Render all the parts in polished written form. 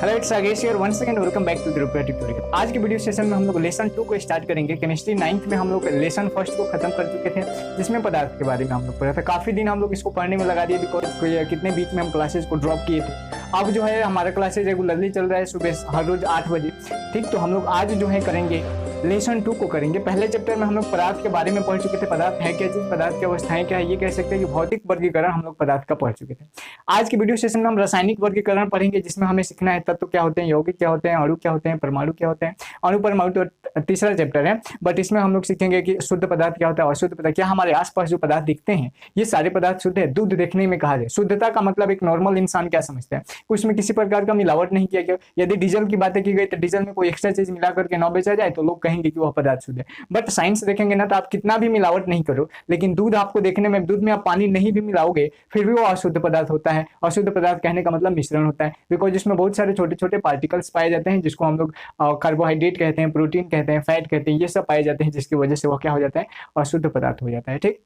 Hello it's Agesh here once again welcome back to the Rupaya tutorial. आज के video session में हम लोग लेसन 2 को स्टार्ट करेंगे। केमिस्ट्री 9th में हम लोग लेसन फर्स्ट को खत्म कर चुके थे, जिसमें पदार्थ के बारे में हम लोग पढ़ा था। काफी दिन हम लोग इसको पढ़ने में लगा दिए बिकॉज कितने बीच में हम क्लासेस को ड्रॉप किए थे। अब जो है हमारा क्लासेस रेगुलरली चल रहा है सुबह हर रोज 8 बजे। ठीक, तो हम लोग आज जो है करेंगे लेसन 2 को करेंगे। पहले चैप्टर में हम लोग पदार्थ के बारे में पढ़ चुके थे। पदार्थ है क्या चीज, पदार्थ की अवस्थाएं क्या है, ये कह सकते हैं कि भौतिक वर्गीकरण हम लोग पदार्थ का पढ़ चुके थे। आज के वीडियो सेशन में हम रासायनिक वर्गीकरण पढ़ेंगे, जिसमें हमें सीखना है तत्व क्या होते हैं, यौगिक क्या होते हैं, अणु क्या होते हैं, परमाणु क्या होते हैं। अणु परमाणु तो तीसरा चैप्टर है, बट इसमें हम लोग सीखेंगे कि शुद्ध पदार्थ क्या होता है, अशुद्ध पदार्थ क्या। हमारे आसपास जो पदार्थ दिखते हैं ये सारे पदार्थ शुद्ध है। दूध देखने में कहा जाए शुद्धता का मतलब एक नॉर्मल इंसान क्या समझता है, उसमें किसी प्रकार का मिलावट नहीं किया गया। यदि डीजल की बातें की गई तो डीजल में कोई एक्स्ट्रा चीज मिला करके न बेचा जाए तो लोग कहेंगे कि वह पदार्थ शुद्ध है। बट साइंस देखेंगे ना तो आप कितना भी मिलावट नहीं करो, लेकिन दूध आपको देखने में, दूध में आप पानी नहीं भी मिलाओगे फिर भी वो अशुद्ध पदार्थ होता है। अशुद्ध पदार्थ कहने का मतलब मिश्रण होता है, बिकॉज इसमें बहुत सारे छोटे छोटे पार्टिकल्स पाए जाते हैं, जिसको हम लोग कार्बोहाइड्रेट कहते हैं, प्रोटीन कहते हैं, फैट कहते हैं, ये सब पाए जाते हैं, जिसकी वजह से वो क्या हो जाता है, अशुद्ध पदार्थ हो जाता है। ठीक,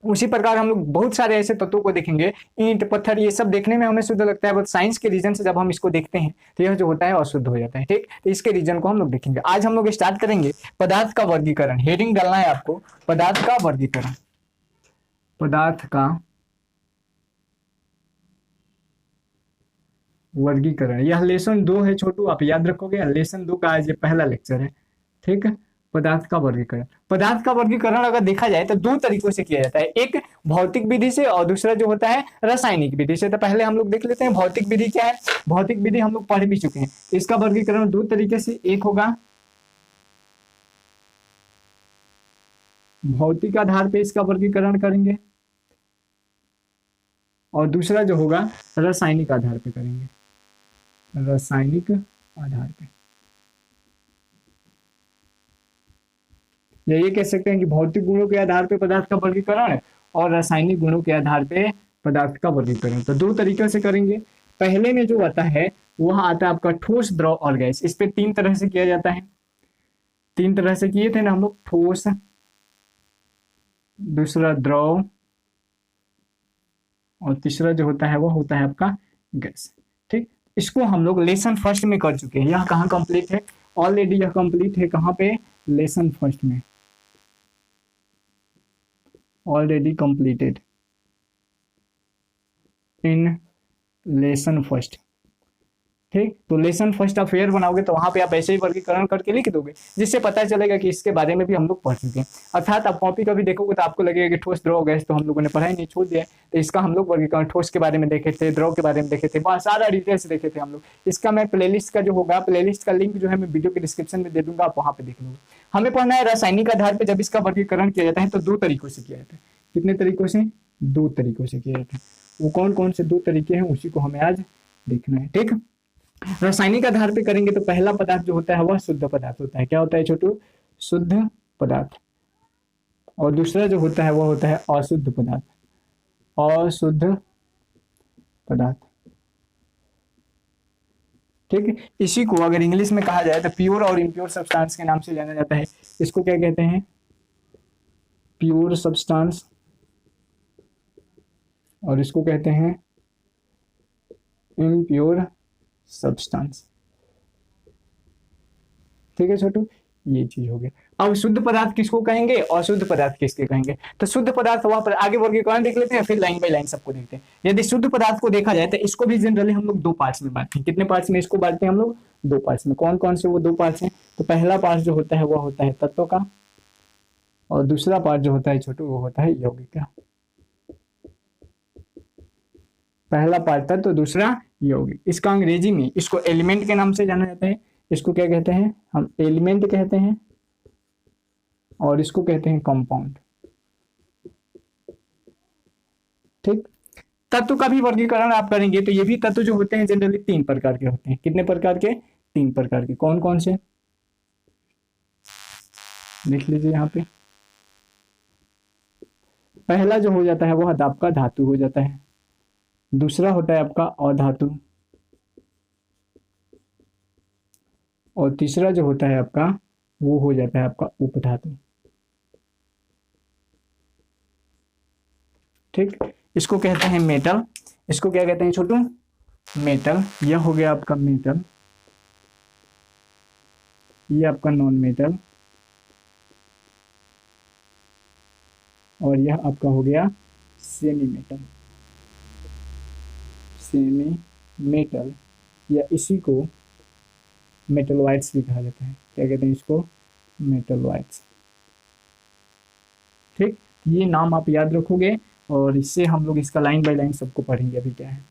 उसी प्रकार हम लोग बहुत सारे ऐसे तत्वों को देखेंगे, ईंट पत्थर ये सब देखने में हमें शुद्ध लगता है, बट साइंस के रीजन से जब हम इसको देखते हैं तो यह जो होता है अशुद्ध हो जाता है। ठीक, तो इसके रीजन को हम लोग देखेंगे। आज हम लोग स्टार्ट करेंगे पदार्थ का वर्गीकरण। हेडिंग डालना है आपको, पदार्थ का वर्गीकरण। पदार्थ का वर्गीकरण, यह लेसन 2 है छोटू, आप याद रखोगे। लेसन 2 का आज ये पहला लेक्चर है। ठीक है, पदार्थ का वर्गीकरण। पदार्थ का वर्गीकरण अगर देखा जाए तो 2 तरीकों से किया जाता है, एक भौतिक विधि से और दूसरा जो होता है रासायनिक विधि से। तो पहले हम लोग देख लेते हैं भौतिक विधि क्या है। भौतिक विधि हम लोग पढ़ भी चुके हैं। इसका वर्गीकरण 2 तरीके से, एक होगा भौतिक आधार पे इसका वर्गीकरण करेंगे और दूसरा जो होगा रासायनिक आधार पे करेंगे। रासायनिक आधार पे ये कह सकते हैं कि भौतिक गुणों के आधार पे पदार्थ का वर्गीकरण और रासायनिक गुणों के आधार पे पदार्थ का वर्गीकरण। तो 2 तरीके से करेंगे। पहले में जो आता है वह आता है आपका ठोस, द्रव और गैस। इस पे 3 तरह से किया जाता है। 3 तरह से किए थे ना हम लोग, ठोस, दूसरा द्रव और तीसरा जो होता है वो होता है आपका गैस। ठीक, इसको हम लोग लेसन फर्स्ट में कर चुके हैं। यह कहाँ कंप्लीट है, ऑलरेडी यह कंप्लीट है। कहाँ पे, लेसन फर्स्ट में, already completed in lesson first. ठीक, तो लेसन फर्स्ट आप फेयर बनाओगे तो वहां पे आप ऐसे ही वर्गीकरण करके लिख दोगे, जिससे पता चलेगा कि इसके बारे में भी हम लोग पढ़ चुके हैं। अर्थात आप कॉपी का भी देखोगे तो आपको लगेगा कि ठोस, द्रव, गैस तो हम लोगों ने पढ़ा ही नहीं, छोड़ दिया है। तो इसका हम लोग वर्गीकरण ठोस के बारे में देखे थे, द्रव के बारे में देखे थे, बहुत सारा डिटेल्स देखे थे हम लोग। इसका मैं प्लेलिस्ट का जो होगा, प्लेलिस्ट का लिंक जो है मैं वीडियो के डिस्क्रिप्शन में दे दूंगा, आप वहां पे देख लोगे। हमें पढ़ना है रासायनिक आधार पर जब इसका वर्गीकरण किया जाता है तो 2 तरीकों से किया जाता है। कितने तरीकों से, 2 तरीकों से किया जाता है। वो कौन कौन से 2 तरीके हैं उसी को हमें आज देखना है। ठीक, रासायनिक आधार पे करेंगे तो पहला पदार्थ जो होता है वह शुद्ध पदार्थ होता है। क्या होता है छोटू, शुद्ध पदार्थ। और दूसरा जो होता है वह होता है अशुद्ध पदार्थ, अशुद्ध पदार्थ। ठीक है, इसी को अगर इंग्लिश में कहा जाए तो प्योर और इम्प्योर सब्सटेंस के नाम से जाना जाता है। इसको क्या कहते हैं, प्योर सब्सटेंस, और इसको कहते हैं इम्प्योर सब्सटेंस। ठीक है छोटू, ये चीज हो गया। अब शुद्ध पदार्थ किसको कहेंगे, अशुद्ध पदार्थ किसके कहेंगे। तो शुद्ध पदार्थ वहां पर आगे वर्गीकरण देख लेते हैं, फिर लाइन बाय लाइन सबको देखते हैं। यदि शुद्ध पदार्थ को देखा जाए तो इसको भी जनरली हम लोग 2 पार्ट्स में बांटते हैं। कितने पार्ट्स में इसको बांटते हैं हम लोग, 2 पार्ट्स में। कौन कौन से वो 2 पार्ट्स हैं, तो पहला पार्ट जो होता है वो होता है तत्व का, और दूसरा पार्ट जो होता है छोटू वो होता है यौगिक का। पहला पार्ट तत्व, दूसरा यौगिक। इसका अंग्रेजी में इसको एलिमेंट के नाम से जाना जाता है। इसको क्या कहते हैं, हम एलिमेंट कहते हैं, और इसको कहते हैं कंपाउंड। ठीक, तत्व का भी वर्गीकरण आप करेंगे तो ये भी तत्व जो होते हैं जनरली 3 प्रकार के होते हैं। कितने प्रकार के, 3 प्रकार के। कौन कौन से, लिख लीजिए यहाँ पे। पहला जो हो जाता है वह आपका धातु हो जाता है, दूसरा होता है आपका अधातु, और तीसरा जो होता है आपका वो हो जाता है आपका उपधातु। ठीक, इसको कहते हैं मेटल। इसको क्या कहते हैं छोटू, मेटल। यह हो गया आपका मेटल। ये आपका नॉन मेटल, और यह आपका हो गया सेमी मेटल। सेमी मेटल, या इसी को मेटलवाइट्स भी कहा जाता है। क्या कहते हैं इसको? मेटलवाइट्स। ठीक, ये नाम आप याद रखोगे और इससे हम लोग इसका लाइन बाय लाइन सबको पढ़ेंगे अभी क्या है।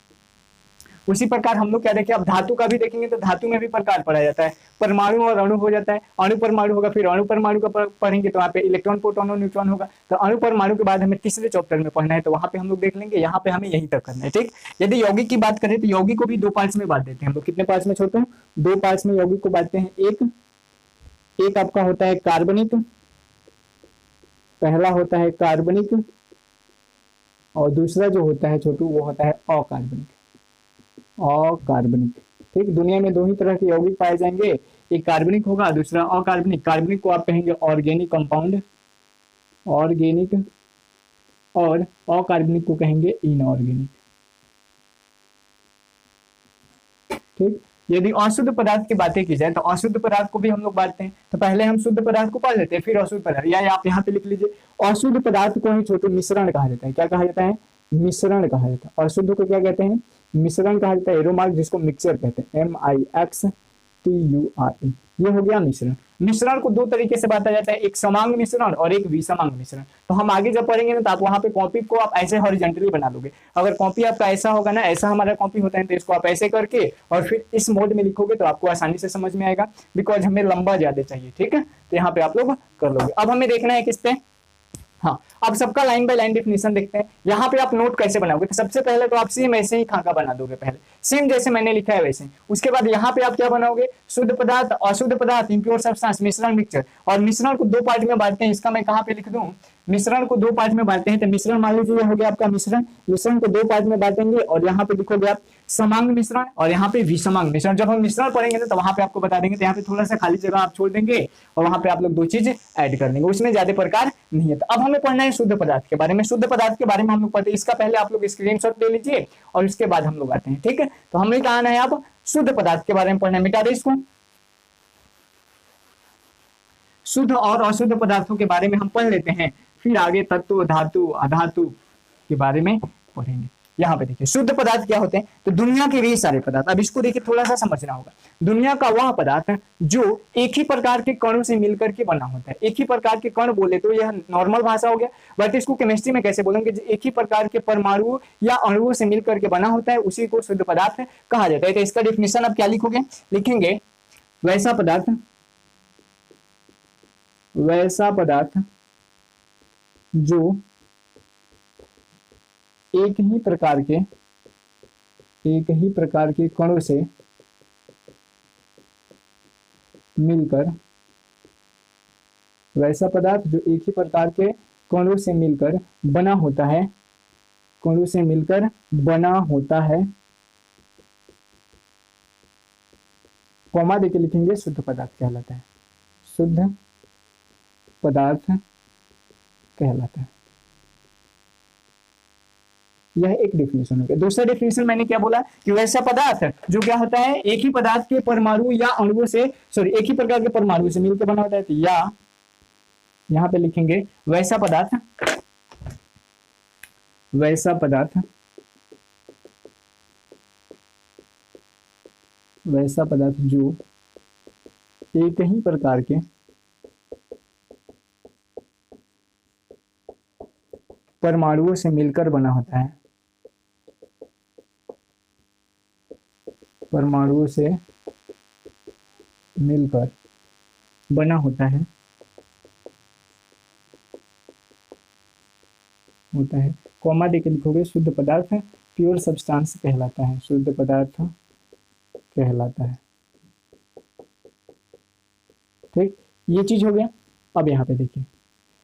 उसी प्रकार हम लोग क्या देखें, अब धातु का भी देखेंगे तो धातु में भी प्रकार पढ़ा जाता है। परमाणु और अणु हो जाता है, अणु परमाणु होगा, फिर अणु परमाणु का पढ़ेंगे तो वहाँ पे इलेक्ट्रॉन, प्रोटॉन और न्यूट्रॉन होगा। तो अणु परमाणु के बाद हमें तीसरे चैप्टर में पढ़ना है, तो वहाँ पे हम लोग देख लेंगे। यहाँ पे हमें यही तक करना है। ठीक, यदि यौगिक की बात करें तो यौगिक को भी दो पार्ट्स में बांट देते हैं हम लोग। कितने पार्ट्स में छोटे? दो पार्ट्स में यौगिक को बांटते हैं। एक आपका होता है कार्बनिक, पहला होता है कार्बनिक, और दूसरा जो होता है छोटू वो होता है अकार्बनिक। अकार्बनिक, ठीक, दुनिया में दो ही तरह के यौगिक पाए जाएंगे, एक कार्बनिक होगा, दूसरा अकार्बनिक। कार्बनिक को आप कहेंगे ऑर्गेनिक कंपाउंड, ऑर्गेनिक, और अकार्बनिक को कहेंगे इनऑर्गेनिक। ठीक, यदि अशुद्ध पदार्थ की बातें की जाए तो अशुद्ध पदार्थ को भी हम लोग बांटते हैं। तो पहले हम शुद्ध पदार्थ को पढ़ लेते हैं, फिर अशुद्ध पदार्थ। या आप यहाँ पे लिख लीजिए, अशुद्ध पदार्थ को ही छोटू मिश्रण कहा जाता है। क्या कहा जाता है? मिश्रण कहा जाता है। अशुद्ध को क्या कहते हैं? मिश्रण कहा जाता है। एरो मार्क जिसको मिक्सर कहते हैं, MIXTURE। ये हो गया मिश्रण। मिश्रण को दो तरीके से बांटा जाता है, एक समांग मिश्रण और एक विषमांग मिश्रण। तो हम आगे जब पढ़ेंगे ना तो आप वहां पे कॉपी को आप ऐसे हॉरिजॉन्टली बना लोगे। अगर कॉपी आपका ऐसा होगा ना, ऐसा हमारा कॉपी होता है, तो इसको आप ऐसे करके और फिर इस मोड में लिखोगे तो आपको आसानी से समझ में आएगा, बिकॉज हमें लंबा ज्यादा चाहिए। ठीक है, तो यहाँ पे आप लोग कर लोगे। अब हमें देखना है किस पे, हाँ, अब सबका लाइन बाय लाइन डेफिनेशन देखते हैं। यहाँ पे आप नोट कैसे बनाओगे? तो सबसे पहले तो आप सेम ऐसे ही खाका बना दोगे, पहले सेम जैसे मैंने लिखा है वैसे। उसके बाद यहाँ पे आप क्या बनाओगे? शुद्ध पदार्थ, अशुद्ध पदार्थ, इम्प्योर सब्सटेंस, मिश्रण, मिक्सचर। और मिश्रण को दो पार्ट में बांटते हैं। इसका मैं कहाँ पे लिख दूं? मिश्रण को दो पार्ट में बांटते हैं। तो मिश्रण मान लीजिए हो गया आपका मिश्रण। मिश्रण को दो पार्ट में बांटेंगे और यहाँ पे लिखोगे आप समांग मिश्रण और यहाँ पे विषमांग मिश्रण। जब हम मिश्रण पढ़ेंगे तो वहां पे आपको बता देंगे। तो यहाँ पे थोड़ा सा खाली जगह आप छोड़ देंगे और वहां पे आप लोग दो चीज ऐड कर देंगे, उसमें ज्यादा प्रकार नहीं है। तो अब हमें पढ़ना है शुद्ध पदार्थ के बारे में। शुद्ध पदार्थ के बारे में हम लोग पढ़ते हैं, इसका पहले आप लोग स्क्रीनशॉट ले लीजिए और उसके बाद हम लोग आते हैं। ठीक है, तो हमें कहा है आप शुद्ध पदार्थ के बारे में पढ़ना है। मिटा दे इसको। शुद्ध और अशुद्ध पदार्थों के बारे में हम पढ़ लेते हैं, फिर आगे तत्व, धातु, अधातु के बारे में पढ़ेंगे। यहाँ पे देखिए शुद्ध पदार्थ क्या होते हैं, तो दुनिया के वे सारे पदार्थ। अब इसको देखिए थोड़ा सा समझना होगा। दुनिया का वह पदार्थ जो एक ही प्रकार के कणों से मिलकर के बना होता है। एक ही प्रकार के कण बोले तो यह नॉर्मल भाषा हो गया, बट इसको केमिस्ट्री में कैसे बोलेंगे? जो एक ही प्रकार के परमाणुओं या अणुओं से मिलकर के बना होता है उसी को शुद्ध पदार्थ कहा जाता है। तो इसका डेफिनेशन अब क्या लिखोगे? लिखेंगे वैसा पदार्थ, वैसा पदार्थ जो एक ही प्रकार के कणों से मिलकर, वैसा पदार्थ जो एक ही प्रकार के कणों से मिलकर बना होता है, कणों से मिलकर बना होता है, कॉमा देके लिखेंगे, शुद्ध पदार्थ कहलाता है। शुद्ध पदार्थ कहलाता है। यह एक डेफिनेशन हो गया। दूसरा डेफिनेशन मैंने क्या बोला कि वैसा पदार्थ जो क्या होता है, एक ही पदार्थ के परमाणु या अणुओं से, सॉरी, एक ही प्रकार के परमाणु से मिलकर बना होता है। तो या यहां पे लिखेंगे वैसा पदार्थ, वैसा पदार्थ, वैसा पदार्थ जो एक ही प्रकार के परमाणुओं से मिलकर बना होता है, परमाणुओं से मिलकर बना होता है, कॉमा देके लिखोगे शुद्ध पदार्थ प्योर सब्सटेंस कहलाता है। शुद्ध पदार्थ कहलाता है। ठीक, ये चीज हो गया। अब यहाँ पे देखिए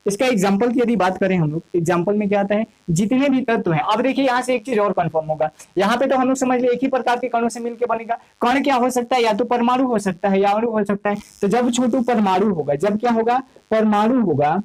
इसका एग्जाम्पल की यदि बात करें हम लोग, एग्जाम्पल में क्या आता है, जितने भी तत्व हैं। अब देखिए यहाँ से एक चीज और कंफर्म होगा। यहाँ पे तो हम लोग समझ लिए एक ही प्रकार के कणों से मिलकर बनेगा। कण क्या हो सकता है? या तो परमाणु हो सकता है या अणु हो सकता है। तो जब छोटू परमाणु होगा, जब क्या होगा? परमाणु होगा,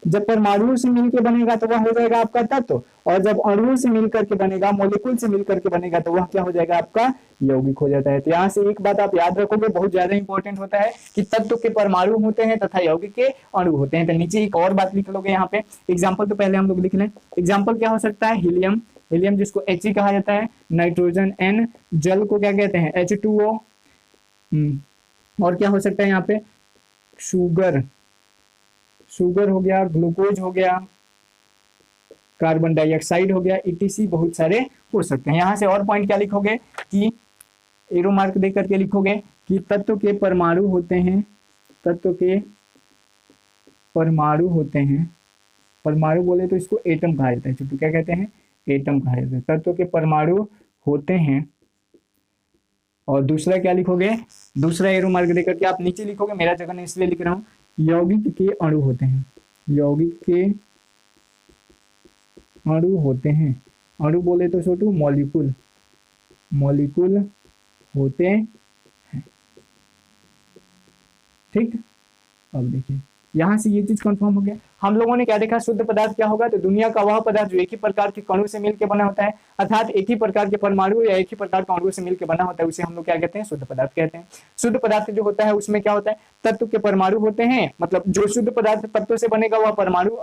जब परमाणु से मिलकर बनेगा तो वह हो जाएगा आपका तत्व, और जब अणुओं से मिलकर के बनेगा, मॉलिक्यूल से मिलकर के बनेगा, तो वह क्या हो जाएगा आपका यौगिक हो जाता है। तो यहाँ से एक बात आप याद रखोगे, बहुत ज्यादा इंपॉर्टेंट होता है कि तत्व के परमाणु होते हैं तथा यौगिक के अणु होते हैं। तो नीचे एक और बात लिख लोगे यहाँ पे, एग्जाम्पल तो पहले हम लोग लिख लें। एग्जाम्पल क्या हो सकता है, हीलियम, हीलियम जिसको He कहा जाता है, नाइट्रोजन N, जल को क्या कहते हैं H2O, और क्या हो सकता है यहाँ पे शुगर, शुगर हो गया, ग्लूकोज हो गया, कार्बन डाइऑक्साइड हो गया, ETC बहुत सारे हो सकते हैं। यहां से और पॉइंट क्या लिखोगे कि एरो मार्क दे करके लिखोगे कि तत्व के परमाणु होते हैं, तत्व के परमाणु होते हैं, परमाणु बोले तो इसको एटम कहा जाता है, चूंकि क्या कहते हैं एटम कहा जाता है। तत्व के परमाणु होते हैं, और दूसरा क्या लिखोगे, दूसरा एरो मार्क देकर के आप नीचे लिखोगे, मेरा जगह नहीं इसलिए लिख रहा हूं, यौगिक के अणु होते हैं, यौगिक के अणु होते हैं। अणु बोले तो छोटू मॉलिक्यूल, मॉलिक्यूल होते हैं। ठीक, अब देखिए यहां से ये चीज कंफर्म हो गया। हम लोगों ने क्या देखा, शुद्ध पदार्थ क्या होगा, तो दुनिया का वह पदार्थ जो एक ही प्रकार के कणों से मिलकर बना होता है, अर्थात एक ही प्रकार के परमाणु या एक ही प्रकार के अणुओं से मिलकर बना होता है, उसे हम लोग क्या कहते हैं, शुद्ध पदार्थ कहते हैं। शुद्ध पदार्थ जो होता है उसमें क्या होता है, तत्व के परमाणु होते हैं, मतलब जो शुद्ध पदार्थ तत्व से बनेगा वह परमाणु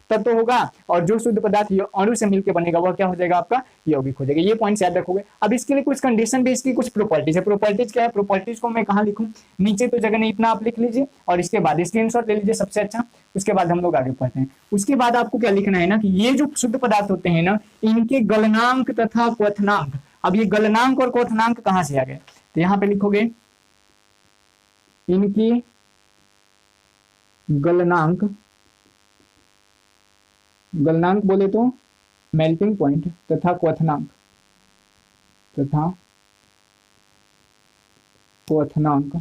तत्व होगा, और जो शुद्ध पदार्थ अणु से मिलकर बनेगा वह क्या हो जाएगा आपका यौगिक हो जाएगा। ये पॉइंट याद रखोगे। अब इसके लिए कुछ कंडीशन बेस की कुछ प्रॉपर्टीज है। प्रॉपर्टीज क्या है, प्रॉपर्टीज को मैं कहाँ लिखूं, नीचे तो जगह नहीं, इतना आप लिख लीजिए और इसके बाद स्क्रीनशॉट ले लीजिए सबसे अच्छा, उसके बाद हम लोग आगे पढ़ते हैं। उसके बाद आपको क्या लिखना है ना कि ये जो शुद्ध पदार्थ होते हैं ना, इनके गलनांक तथा क्वथनांक। अब ये गलनांक और क्वथनांक कहां से आ गए, तो यहां पे लिखोगे इनकी गलनांक, गलनांक बोले तो मेल्टिंग पॉइंट, तथा क्वथनांक, तथा क्वथनांक,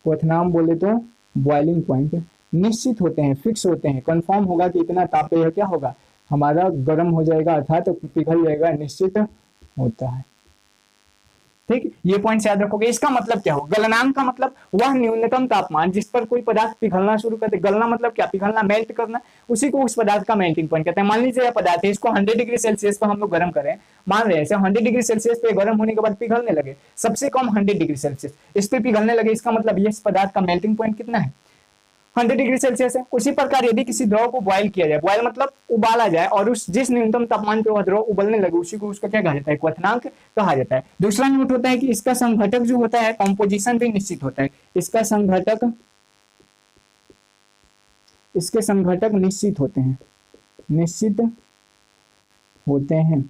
क्वथनांक बोले तो बॉइलिंग पॉइंट निश्चित होते हैं, फिक्स होते हैं, कंफर्म होगा कि इतना ताप पे क्या होगा हमारा गर्म हो जाएगा, अर्थात तो पिघल जाएगा, निश्चित होता है। ठीक, ये पॉइंट याद रखोगे। इसका मतलब क्या हो, गलनांक का मतलब वह न्यूनतम तापमान जिस पर कोई पदार्थ पिघलना शुरू करते, गलना मतलब क्या, पिघलना, मेल्ट करना, उसी को उस पदार्थ का मेल्टिंग पॉइंट कहते हैं। मान लीजिए यह पदार्थ है, इसको 100 डिग्री सेल्सियस पर हम लोग गर्म करें, मान रहे हैं 100 डिग्री सेल्सियस पे गर्म होने के बाद पिघलने लगे, सबसे कम 100 डिग्री सेल्सियस इस पे पिघलने लगे, इसका मतलब ये इस पदार्थ का मेल्टिंग पॉइंट कितना है, 100 डिग्री सेल्सियस है। उसी प्रकार यदि किसी द्रव को बॉयल किया जाए, बॉयल मतलब उबाला जाए, और उस जिस न्यूनतम तापमान पे वह द्रव उबलने लगे, उसी को उसका क्या कहा जाता है, क्वथनांक कहा जाता है। दूसरा नोट होता है कि इसका संघटक जो होता है, कॉम्पोजिशन भी निश्चित होता है, इसका संघटक, इसके संघटक निश्चित होते हैं, निश्चित होते हैं,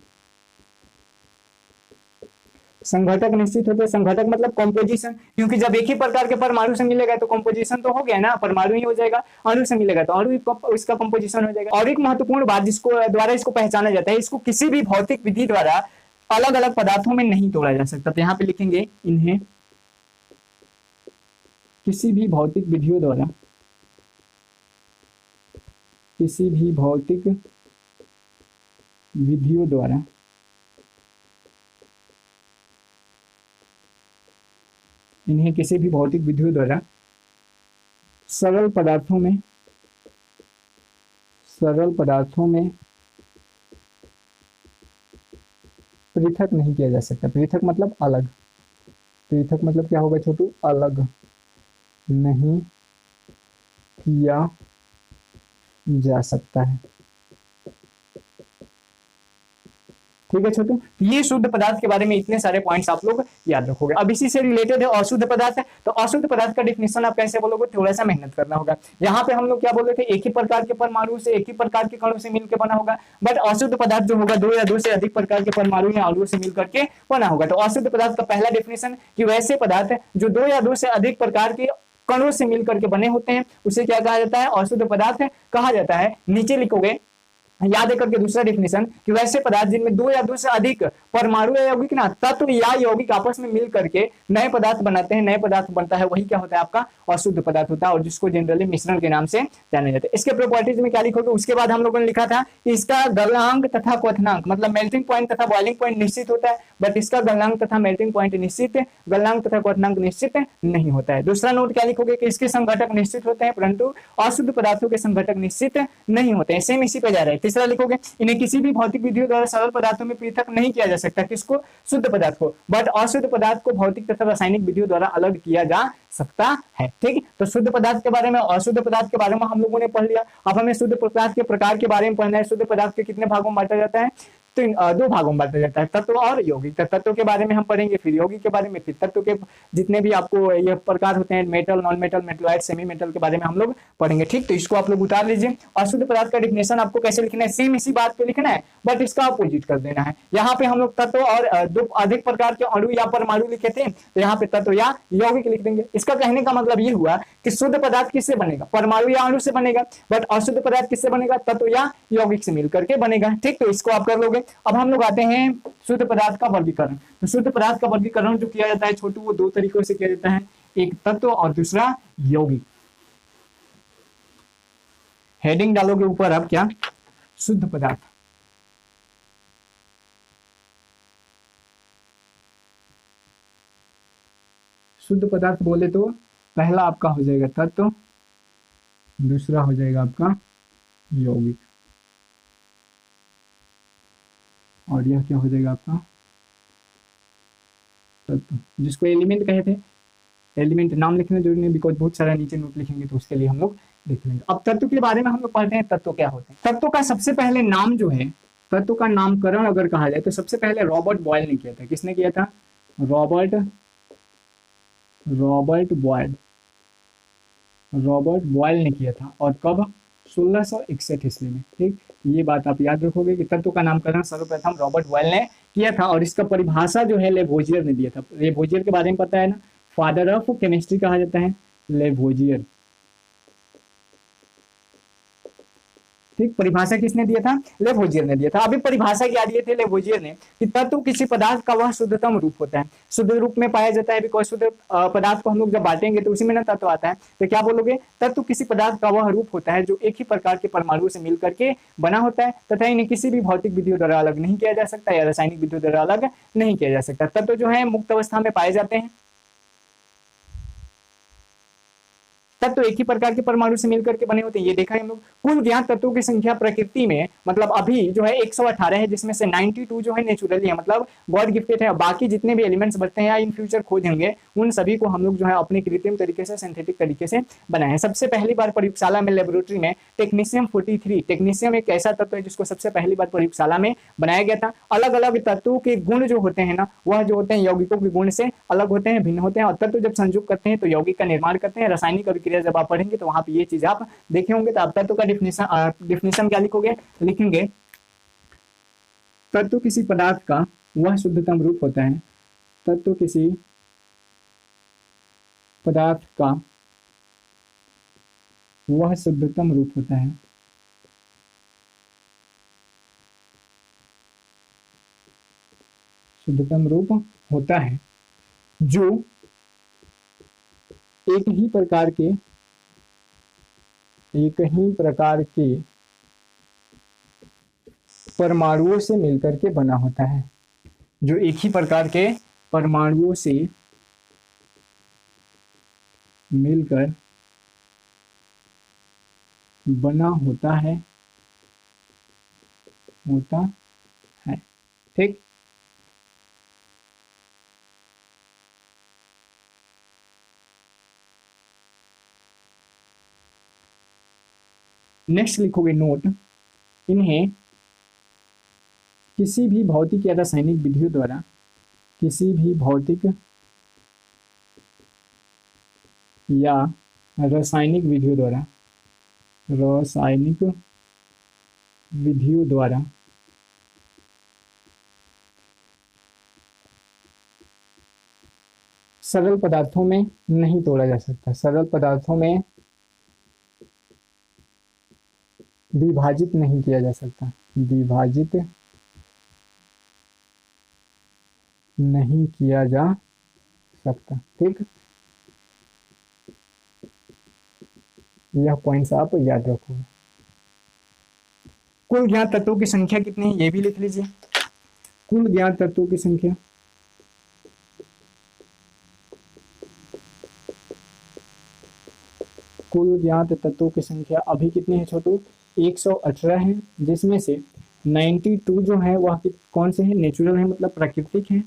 संघटक निश्चित होते हैं। संघटक मतलब कॉम्पोजिशन, क्योंकि जब एक ही प्रकार के परमाणु से मिलेगा तो कॉम्पोजिशन तो हो गया ना, परमाणु ही हो जाएगा, अणु से मिलेगा तो अणु, इसका कॉम्पोजिशन हो जाएगा। और एक महत्वपूर्ण बात जिसको द्वारा इसको पहचाना जाता है, इसको किसी भी भौतिक विधि द्वारा अलग अलग पदार्थों में नहीं तोड़ा जा सकता। तो यहाँ पे लिखेंगे इन्हें किसी भी भौतिक विधियों द्वारा, किसी भी भौतिक विधियों द्वारा इन्हें किसी भी भौतिक विधियों द्वारा सरल पदार्थों में, सरल पदार्थों में पृथक नहीं किया जा सकता। पृथक मतलब अलग, पृथक मतलब क्या होगा छोटू, अलग नहीं किया जा सकता है। ठीक है छोटू, ये शुद्ध पदार्थ के बारे में इतने सारे पॉइंट्स आप लोग याद रखोगे। अब इसी से रिलेटेड है अशुद्ध पदार्थ है, तो अशुद्ध पदार्थ का डिफिनेशन आप कैसे बोलोगे, थोड़ा सा मेहनत करना होगा। यहाँ पे हम लोग क्या बोल रहे थे, एक ही प्रकार के परमाणु से, एक ही प्रकार के कणों से मिलकर बना होगा, बट अशुद्ध पदार्थ जो होगा 2 या 2 से अधिक प्रकार के परमाणु या अणुओं से मिलकर के बना होगा। तो अशुद्ध पदार्थ का पहला डिफिनेशन कि वैसे पदार्थ जो 2 या 2 से अधिक प्रकार के कणों से मिलकर के बने होते हैं, उसे क्या कहा जाता है, अशुद्ध पदार्थ कहा जाता है। नीचे लिखोगे याद है करके दूसरा डेफिनेशन कि वैसे पदार्थ जिनमें दो या दो से अधिक परमाणु या यौगिक ना तत्व या यौगिक आपस में मिल करके नए पदार्थ बनाते हैं, नए पदार्थ बनता है, वही क्या होता है आपका अशुद्ध पदार्थ होता है, और जिसको जनरली मिश्रण के नाम से जाना जाता है। इसके प्रॉपर्टीज में क्या लिखोगे, उसके बाद हम लोगों ने लिखा था कि इसका गलनांक तथा क्वथनांक मतलब मेल्टिंग पॉइंट तथा बॉइलिंग पॉइंट निश्चित होता है, बट इसका गलनांक तथा मेल्टिंग पॉइंट निश्चित, गलनांक तथा क्वथनांक निश्चित नहीं होता है। दूसरा नोट क्या लिखोगे कि इसके संघटक निश्चित होते हैं परंतु अशुद्ध पदार्थों के संघटक निश्चित नहीं होते हैं, सेम इसी पे जा रहा है। तीसरा लिखोगे इन्हें किसी भी भौतिक विधियों द्वारा सरल पदार्थों में पृथक नहीं किया जा सकता, किसको, शुद्ध पदार्थ को, बट अशुद्ध पदार्थ को भौतिक तथा रासायनिक विधियों द्वारा अलग किया जा सकता है। ठीक, तो शुद्ध पदार्थ के बारे में, अशुद्ध पदार्थ के बारे में हम लोगों ने पढ़ लिया। अब हमें शुद्ध पदार्थ के प्रकार के बारे में पढ़ना है। शुद्ध पदार्थ के कितने भागों में बांटा जाता है, तो दो भागों में बांटा जाता है, तत्व और यौगिक। तत्व के बारे में हम पढ़ेंगे, फिर यौगिक के बारे में, फिर तत्व के जितने भी आपको ये प्रकार होते हैं, metal, non metal, metalloid, semi metal के बारे में हम लोग पढ़ेंगे। ठीक, तो इसको आप लोग उतार लीजिए। अशुद्ध पदार्थ का डिफिनेशन आपको कैसे लिखना है, सेम इसी बात पे लिखना है, बट इसका अपोजिट कर देना है। यहाँ पे हम लोग तत्व और दो अधिक प्रकार के अणु या परमाणु लिखे थे, तो यहाँ पे तत्व या यौगिक लिख देंगे। इसका कहने का मतलब ये हुआ कि शुद्ध पदार्थ किससे बनेगा, परमाणु या अणु से बनेगा, बट अशुद्ध पदार्थ किससे बनेगा, तत्व या यौगिक से मिलकर के बनेगा। ठीक, तो इसको आप कर लोगे। अब हम लोग आते हैं शुद्ध पदार्थ का वर्गीकरण। तो शुद्ध पदार्थ का वर्गीकरण जो किया जाता है छोटू, वो दो तरीकों से किया जाता है, एक तत्व और दूसरा यौगिक। हेडिंग डालोगे ऊपर अब क्या, शुद्ध पदार्थ। शुद्ध पदार्थ बोले तो पहला आपका हो जाएगा तत्व, दूसरा हो जाएगा आपका यौगिक, और यह क्या हो जाएगा आपका तत्व, जिसको एलिमेंट कहे थे। एलिमेंट नाम लिखना जरूरी नहीं, बिकॉज बहुत सारा नीचे नोट लिखेंगे तो उसके लिए हम लोग देख लेंगे। अब तत्व के बारे में हम लोग पढ़ते हैं, तत्व क्या होते हैं। तत्व का सबसे पहले नाम जो है, तत्व का नामकरण अगर कहा जाए तो सबसे पहले रॉबर्ट बॉयल ने किया था। किसने किया था, रॉबर्ट बॉयल ने किया था, और कब, 1661 ईस्वी में। ठीक, ये बात आप याद रखोगे कि तत्व का नामकरण सर्वप्रथम रॉबर्ट बॉयल ने किया था, और इसका परिभाषा जो है लेवोजियर ने दिया था। लेवोजियर के बारे में पता है ना, फादर ऑफ केमिस्ट्री कहा जाता है लेवोजियर। ठीक, परिभाषा किसने दिया था, लेवोजियर ने दिया था। अभी परिभाषा क्या दिए थे लेवोजियर ने, कि तत्व किसी पदार्थ का वह शुद्धतम रूप होता है, शुद्ध रूप में पाया जाता है। बिकॉज शुद्ध पदार्थ को हम लोग जब बांटेंगे तो उसी में ना तत्व आता है, तो क्या बोलोगे, तत्व किसी पदार्थ का वह रूप होता है जो एक ही प्रकार के परमाणु से मिल करके बना होता है तथा इन्हें किसी भी भौतिक विधियों द्वारा अलग नहीं किया जा सकता या रासायनिक विधियों द्वारा अलग नहीं किया जा सकता। तत्व जो है मुक्त अवस्था में पाए जाते हैं, तत्व एक ही प्रकार के परमाणु से मिलकर के बने होते हैं। ये देखा है हम लोग। कुल ज्ञात तत्वों की संख्या प्रकृति में मतलब अभी जो है 118 है, जिसमें से 92 जो है नेचुरली है, मतलब गॉड गिफ्टेड है। बाकी जितने भी एलिमेंट्स बचते हैं या इन फ्यूचर खोजेंगे, उन सभी को हम लोग जो है अपने कृत्रिम तरीके से, सिंथेटिक तरीके से बनाए हैं। सबसे पहली बार प्रयोगशाला में, लेबोरेटरी में टेक्नीशियम 43, टेक्नीशियम एक ऐसा तत्व है जिसको सबसे पहली बार प्रयोगशाला में बनाया गया था। अलग अलग तत्वों के गुण जो होते हैं ना, वह जो होते हैं यौगिकों के गुण से अलग होते हैं, भिन्न होते हैं, और तत्व जब संयुक्त करते हैं तो यौगिक का निर्माण करते हैं। रासायनिक अभिक्रिया जब आप पढ़ेंगे तो वहां पे ये चीज आप देखे होंगे। तो आप तत्व का डिफिनेशन क्या लिखोगे, लिखेंगे तत्व किसी पदार्थ का वह शुद्धतम रूप होता है, तत्व किसी पदार्थ का वह शुद्धतम रूप होता है शुद्धतम रूप होता है जो एक ही प्रकार के परमाणुओं से मिलकर के बना होता है, जो एक ही प्रकार के परमाणुओं से मिलकर बना होता है ठीक। नेक्स्ट लिखोगे नोट, इन्हें किसी भी भौतिक या रासायनिक विधियों द्वारा रासायनिक विधियों द्वारा सरल पदार्थों में नहीं तोड़ा जा सकता, सरल पदार्थों में विभाजित नहीं किया जा सकता, विभाजित नहीं किया जा सकता। ठीक, यह पॉइंट्स आप याद रखोगे। कुल ज्ञात तत्वों की संख्या कितनी है ये भी लिख लीजिए। कुल ज्ञात तत्वों की संख्या, कुल ज्ञात तत्वों की संख्या अभी कितनी है छोटू? 118 है, जिसमें से 92 जो है वह कौन से है? नेचुरल है, मतलब प्राकृतिक है,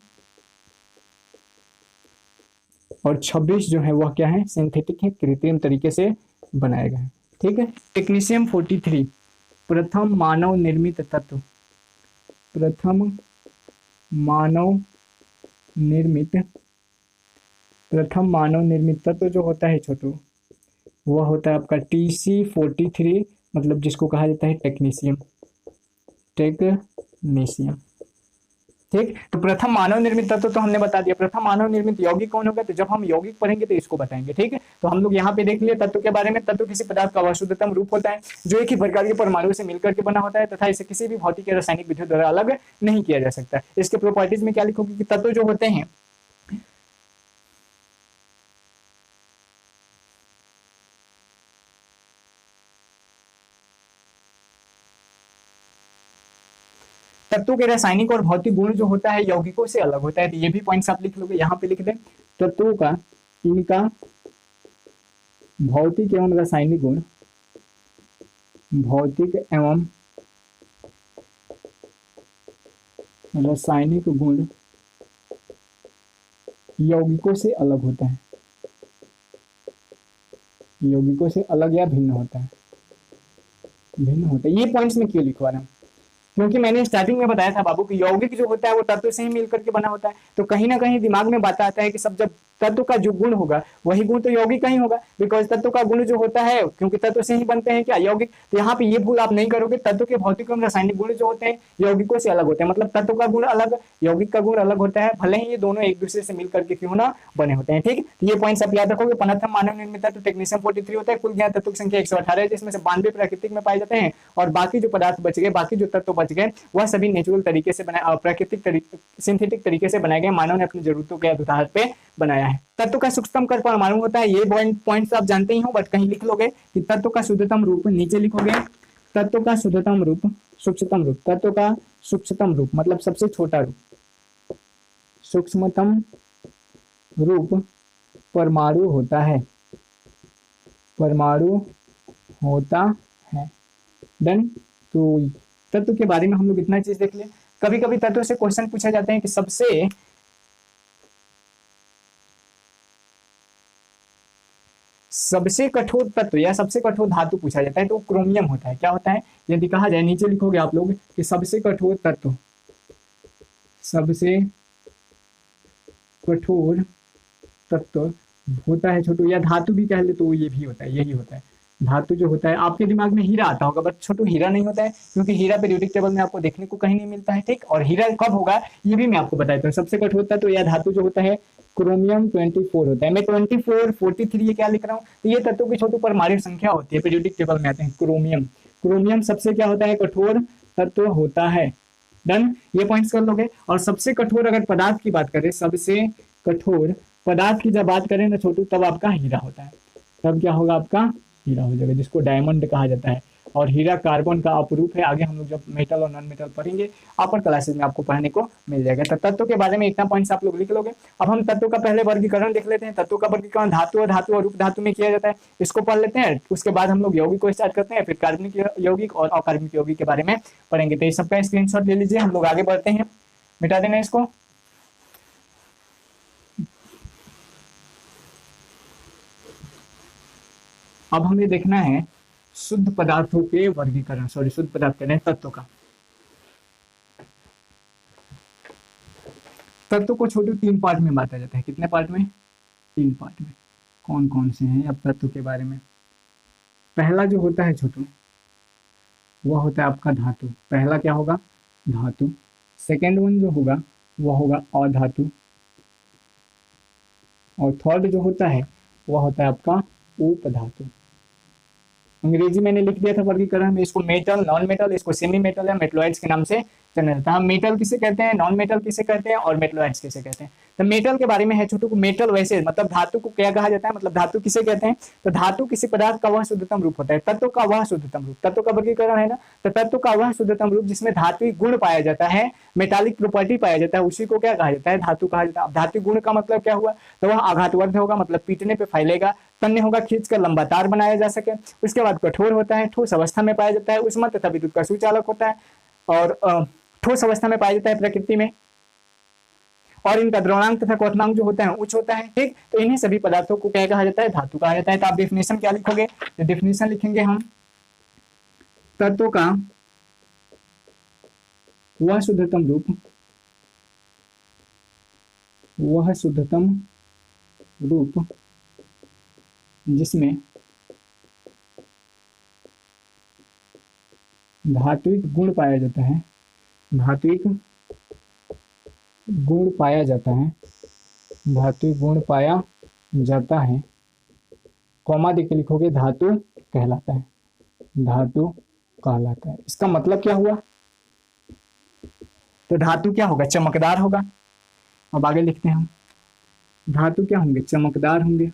और 26 जो है वह क्या है? सिंथेटिक है, कृत्रिम तरीके से बनाया गया है। ठीक है। टेक्नीशियम 43 प्रथम मानव निर्मित तत्व, प्रथम मानव निर्मित, प्रथम मानव निर्मित तत्व जो होता है छोटू वह होता है आपका TC43, मतलब जिसको कहा जाता है टेक्नीशियम, टेक्नीशियम। ठीक, तो प्रथम मानव निर्मित तत्व तो हमने बता दिया। प्रथम मानव निर्मित यौगिक कौन होगा? तो जब हम यौगिक पढ़ेंगे तो इसको बताएंगे। ठीक है, तो हम लोग यहाँ पे देख लिए तत्व के बारे में। तत्व किसी पदार्थ का अशुद्धतम रूप होता है जो एक ही प्रकार के परमाणु से मिलकर के बना होता है तथा इसे किसी भी भौतिक या रासायनिक विधियों द्वारा अलग नहीं किया जा सकता। इसके प्रॉपर्टीज में क्या लिखोगे कि तत्व जो होते हैं तत्वों के रासायनिक और भौतिक गुण जो होता है यौगिकों से अलग होता है। तो ये भी पॉइंट्स आप लिख लोगे, यहाँ पे लिख दें। तत्वों का, इनका भौतिक एवं रासायनिक गुण, भौतिक एवं रासायनिक गुण यौगिकों से अलग होता है, यौगिकों से अलग या भिन्न होता है, भिन्न होता है। ये पॉइंट्स में क्यों लिखवा रहा हूँ? क्योंकि मैंने स्टार्टिंग में बताया था बाबू कि यौगिक जो होता है वो तत्व से ही मिलकर के बना होता है। तो कहीं ना कहीं दिमाग में बात आता है कि सब जब तत्व का जो गुण होगा वही गुण तो यौगिक का ही होगा, बिकॉज तत्व का गुण जो होता है क्योंकि तत्व से ही बनते हैं क्या यौगिक। तो यहाँ पे ये भूल आप नहीं करोगे। तत्व के भौतिक एवं रासायनिक गुण जो होते हैं यौगिकों से अलग होते हैं, मतलब तत्व का गुण अलग, यौगिक का गुण अलग होता है, भले ही ये दोनों एक दूसरे से मिलकर के क्यों ना बने होते हैं। ठीक, तो ये पॉइंट्स आप याद रखोगे। प्रथम मानव निर्मित तत्व टेक्नीशियम 43 होता है। कुल ज्ञात तत्वों की संख्या 118 है, जिसमें से 92 प्राकृतिक में पाए जाते हैं और बाकी जो पदार्थ बच गए, बाकी जो तत्व बच गए वह सभी नेचुरल तरीके से बनाए, प्राकृतिक सिंथेटिक तरीके से बनाए गए, मानव ने अपनी जरूरतों के आधार पे बनाया है। तत्व का सूक्ष्मतम कण परमाणु होता है, ये पॉइंट्स आप जानते ही हो, बट कहीं लिख लोगे कि तत्व का शुद्धतम रूप, नीचे लिखोगे तत्व का शुद्धतम रूप, सूक्ष्मतम रूप, तत्व का सूक्ष्मतम रूप मतलब सबसे छोटा रूप, सूक्ष्मतम रूप परमाणु होता है, परमाणु होता है। डन। तो तत्व के बारे में हम लोग इतना चीज देख लिया। कभी कभी तत्व से क्वेश्चन पूछे जाते हैं कि सबसे कठोर तत्व या सबसे कठोर धातु पूछा जाता है तो क्रोमियम होता है। क्या होता है यदि कहा जाए, नीचे लिखोगे आप लोग कि सबसे कठोर तत्व, सबसे कठोर तत्व होता है छोटू, या धातु भी कह ले तो ये भी होता है, यही होता है। धातु जो होता है, आपके दिमाग में हीरा आता होगा, बट छोटू हीरा नहीं होता है क्योंकि हीरा पीरियोडिक टेबल में आपको देखने को कहीं नहीं मिलता है। ठीक, और हीरा कब होगा ये भी मैं आपको बताता हूँ। सबसे कठोर तत्व या धातु जो होता है क्रोमियम 24 होता है। मैं 24, 43 ये क्या लिख रहा हूँ? तो ये तत्वों की छोटू परमाणु संख्या होती है, पीरियोडिक टेबल में आते हैं। क्रोमियम, क्रोमियम सबसे क्या होता है? कठोर तत्व होता है। डन, ये पॉइंट्स कर लोगे। और सबसे कठोर अगर पदार्थ की बात करें, सबसे कठोर पदार्थ की जब बात करें ना छोटू, तब आपका हीरा होता है। तब क्या होगा? आपका हीरा हो जाएगा, जिसको डायमंड कहा जाता है। और हीरा कार्बन का अपरूप है। आगे हम लोग जब मेटल और नॉन मेटल पढ़ेंगे अपर क्लासेस में आपको पढ़ने को मिल जाएगा। तो तत्व के बारे में इतना पॉइंट्स आप लोग लिख लोगे। अब हम तत्व का पहले वर्गीकरण देख लेते हैं। तत्व का वर्गीकरण धातु और रूप धातु में किया जाता है, इसको पढ़ लेते हैं। उसके बाद हम लोग यौगिक को स्टार्ट करते हैं, फिर कार्बनिक यौगिक और अकार्बनिक यौगिक के बारे में पढ़ेंगे। तो इस सबका स्क्रीनशॉट ले लीजिए, हम लोग आगे बढ़ते हैं। मिटा देना इसको। अब हमें देखना है शुद्ध पदार्थों के वर्गीकरण, सॉरी शुद्ध पदार्थ कह रहे हैं, तत्व का। तत्व को छोटे 3 पार्ट में बांटा जाता है। कितने पार्ट में? 3 पार्ट में। कौन कौन से हैं अब तत्व के बारे में? पहला जो होता है छोटू, वह होता है आपका धातु। पहला क्या होगा? धातु। सेकेंड वन जो होगा वह होगा अधातु, और थर्ड जो होता है वह होता है आपका उपधातु। अंग्रेजी मैंने लिख दिया था वर्गीकरण में, इसको मेटल, नॉन मेटल, इसको सेमी मेटल या मेटलॉइड्स के नाम से जाना जाता है। मेटल किसे कहते हैं, नॉन मेटल किसे कहते हैं और मेटलॉइड्स किसे कहते हैं। तो मेटल के बारे में है छोटू को, मेटल वैसे मतलब धातु को क्या कहा जाता है, मतलब धातु किसे कहते हैं, तो धातु किसी पदार्थ का वह शुद्धतम रूप होता है, तत्व का वह शुद्धतम रूप, तत्व का वर्गीकरण है ना, तो तत्व का वह शुद्धतम रूप जिसमें धात्विक गुण पाया जाता है, मेटालिक प्रॉपर्टी पाया जाता है, उसी को क्या कहा जाता है, धातु कहा जाता है। अब धातु गुण का मतलब क्या हुआ, तो वह आघातवर्ध होगा, मतलब पीटने पे फैलेगा, तन्य होगा, खींचकर लंबा तार बनाया जा सके। उसके बाद कठोर होता है, ठोस अवस्था में पाया जाता है, उष्मा तथा विद्युत का सुचालक होता है, और ठोस अवस्था में पाया जाता है प्रकृति में, और इनका द्रवणांक तथा क्वथनांक जो होता है उच्च होता है। ठीक, तो इन्हीं सभी पदार्थों को क्या कहा जाता है, धातु कहा जाता है। तो आप डेफिनेशन क्या लिखोगे, तो डेफिनेशन लिखेंगे हम, तत्वों का वह शुद्धतम रूप, वह शुद्धतम रूप जिसमें धात्विक गुण पाया जाता है, धात्विक गुण पाया जाता है, धात्विक गुण पाया जाता है, कॉमा देके लिखोगे, धातु कहलाता है, धातु कहलाता है। इसका मतलब क्या हुआ, तो धातु क्या होगा, चमकदार होगा। अब आगे लिखते हैं हम, धातु क्या होंगे, चमकदार होंगे,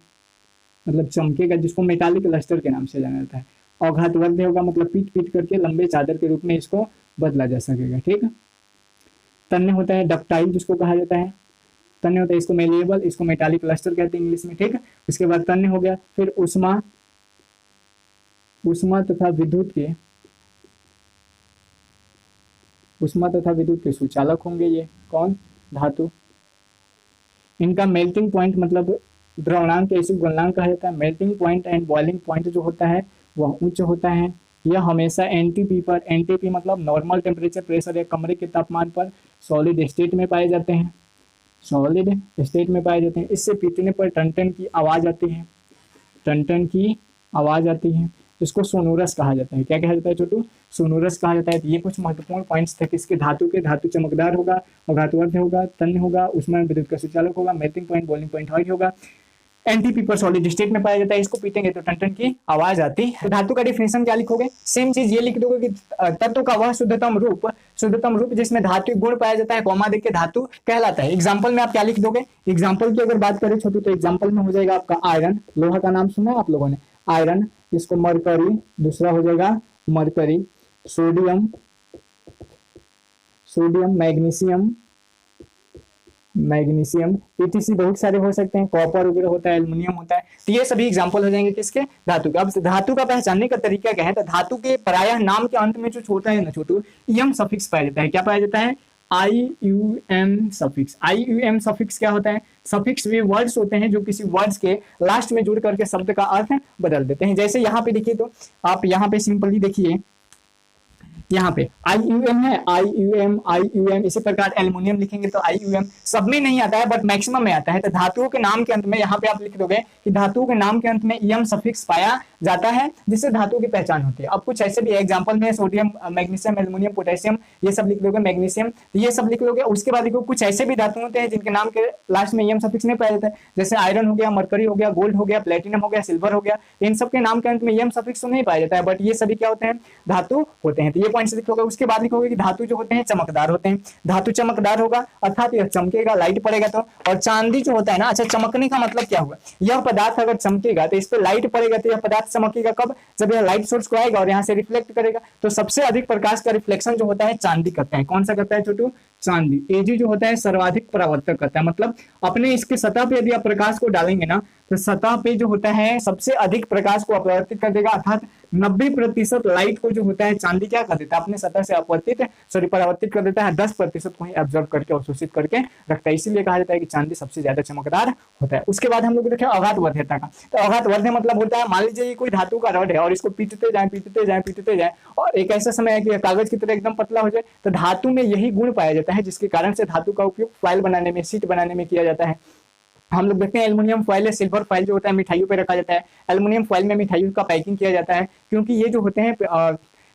मतलब चमकेगा, जिसको मेटालिक लस्टर के नाम से जाना जाता है। अघातवर्ध होगा, मतलब पीट पीट करके लंबे चादर के रूप में इसको बदला जा सकेगा। ठीक है, तन्य होता है, डक्टाइल जिसको कहा जाता है, तन्य होता है, इसको मेलिएबल, इसको मेटालिक लस्टर कहते हैं इंग्लिश में। ठीक है, उसके बाद तन्य हो गया, फिर उष्मा, उष्मा तथा विद्युत के, उष्मा तथा विद्युत के सुचालक होंगे। ये कौन, धातु। इनका मेल्टिंग पॉइंट मतलब द्रवणांक ऐसी गलनांक कहा जाता है। Melting point and boiling point जो होता है वह उच्च होता है। यह हमेशा एनटीपी पर, एनटीपी मतलब नॉर्मल टेम्परेचर प्रेशर या कमरे के तापमान पर सॉलिड स्टेट में पाए जाते हैं, सॉलिड स्टेट में पाए जाते हैं। इससे पीटने पर टन टन की आवाज आती है, टन टन की आवाज आती है। इसको सोनोरस कहा जाता है। क्या कहा जाता है छोटू, सोनोरस कहा जाता है। तो ये कुछ महत्वपूर्ण पॉइंट्स थे किसके, धातु के। धातु चमकदार होगा, अघातवर्ध होगा, तन्य होगा, उसमें विद्युत का सुचालक होगा, melting point, boiling point high होगा, एनटीपी पर सॉलिड स्टेट में पाया जाता है। इसको पीटेंगे तो टन टन की आवाज आती है। धातु का डिफिनेशन क्या लिखोगे, सेम चीज ये लिख दोगे कि तत्व का वह शुद्धतम रूप जिसमें धातु गुण पाया जाता है, कॉमा देके धातु कहलाता है। एग्जांपल में आप क्या लिख दोगे, एग्जांपल की अगर बात करें छोटू तो एग्जांपल में हो जाएगा आपका आयरन, लोहा का नाम सुना आप लोगों ने, आयरन, इसको मरकरी, दूसरा हो जाएगा mercury, sodium, sodium, magnesium, magnesium, PTC बहुत सारे हो सकते हैं, कॉपर वगैरह होता है, एल्युमिनियम होता है। तो ये सभी एग्जांपल हो जाएंगे किसके, धातु के। अब धातु का पहचानने का तरीका क्या है, तो धातु के प्रायः नाम के अंत में जो होता है ना छोटू, यम सफिक्स पाया जाता है। क्या पाया जाता है, IUM सफिक्स। IUM सफिक्स क्या होता है, सफिक्स वे वर्ड्स होते हैं जो किसी वर्ड्स के लास्ट में जुड़ करके शब्द का अर्थ बदल देते हैं। जैसे यहाँ पे देखिए, तो आप यहाँ पे सिंपली देखिए, यहाँ पे IUM है, IUM, इसी प्रकार एल्युमिनियम लिखेंगे तो IUM, सब में नहीं आता है बट मैक्सिमम में आता है। तो धातुओं के नाम के अंत में यहाँ पे आप लिख दोगे कि धातुओं के नाम के अंत में EM सफिक्स पाया जाता है, जिससे धातु की पहचान होती है। अब कुछ ऐसे भी एग्जांपल में सोडियम, मैग्नीशियम, एल्युमिनियम, पोटेशियम, ये सब लिख दोगे, मैग्नीशियम, ये सब लिख लोगे। उसके बाद देखो कुछ ऐसे भी धातु होते हैं जिनके नाम के लास्ट में EM सफिक्स नहीं पाया जाता है, जैसे आयरन हो गया, मरकरी हो गया, गोल्ड हो गया, प्लेटिनम हो गया, सिल्वर हो गया। इन सब के नाम के अंत में EM सफिक्स तो नहीं पाया जाता है, बट ये सभी क्या होते हैं, धातु होते हैं। तो ये पॉइंट्स लिखोगे। उसके बाद लिखोगे कि धातु जो होते हैं चमकदार होते हैं। धातु चमकदार होगा अर्थात यह चमकेगा, लाइट पड़ेगा तो। और चांदी जो होता है ना, अच्छा चमकने का मतलब क्या हुआ, यह पदार्थ अगर चमकेगा तो इस पर लाइट पड़ेगा, तो यह पदार्थ चमकेगा कब, जब यह लाइट सोर्स को आएगा और यहाँ से रिफ्लेक्ट करेगा। तो सबसे अधिक प्रकाश का रिफ्लेक्शन जो होता है चांदी करता है। कौन सा करता है छोटू, चांदी। Ag जो होता है सर्वाधिक परावर्तक करता है, मतलब अपने इसके सतह पे यदि आप प्रकाश को डालेंगे ना, तो सतह पे जो होता है सबसे अधिक प्रकाश को अपवर्तित कर देगा, अर्थात 90% लाइट को जो होता है चांदी क्या कर देता है, अपने सतह से परावर्तित कर देता है, 10% को ही एब्जॉर्ब करके अवशोषित करके रखता है। इसीलिए कहा जाता है कि चांदी सबसे ज्यादा चमकदार होता है। उसके बाद हम लोग देखें अघातवर्ध्यता का। तो अघातवर्ध्य मतलब होता है, मान लीजिए कोई धातु का रड है और इसको पीटते जाए और एक ऐसा समय है कि कागज की तरह एकदम पतला हो जाए, तो धातु में यही गुण पाया जाता है जिसके कारण से धातु का उपयोग फाइल बनाने में, शीट बनाने में किया जाता है। हम लोग देखते हैं एल्युमिनियम फॉइल है, सिल्वर फॉइल जो होता है मिठाइयों पे रखा जाता है। एल्युमिनियम फॉइल में मिठाइयों का पैकिंग किया जाता है, क्योंकि ये जो होते हैं